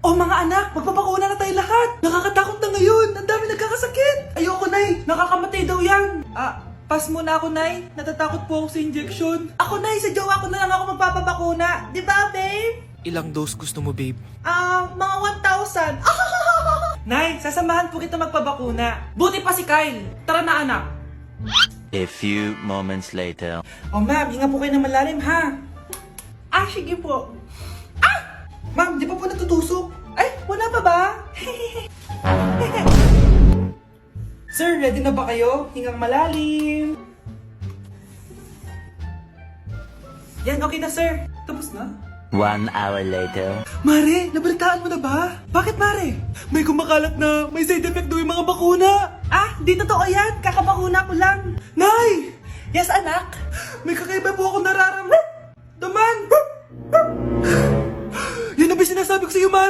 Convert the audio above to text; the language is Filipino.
Oh mga anak, magpapakuna na tayo lahat. Nakakatakot na ngayon. Ang dami nagkakasakit. Ayoko, Nay. Nakakamatay daw yan. Pass muna ako, Nay. Natatakot po ako sa injection. Ako, Nay. Sa jowa ko na lang ako magpapabakuna. Di ba, babe? Ilang dose gusto mo, babe? Mga 1,000. Nay, sasamahan po kita magpabakuna. Buti pa si Kyle. Tara na, anak. A few moments later. Oh, ma'am, hinga po kayo ng malalim, ha? Sige po. Ma'am, di pa po natutusok? Ay, wala pa ba? Sir, ready na ba kayo? Hingang malalim. Yan, okay na, sir. Tapos na? 1 hour later. Mare, nabalitaan mo na ba? Bakit, Mare? May kumakalat na may side effect daw yung mga bakuna. Di totoo yan. Kakabakuna ko lang. Nay! Yes, anak? May kakaiba po ako nararamdaman. Yan ang sinasabi ko sa iyo, Mare.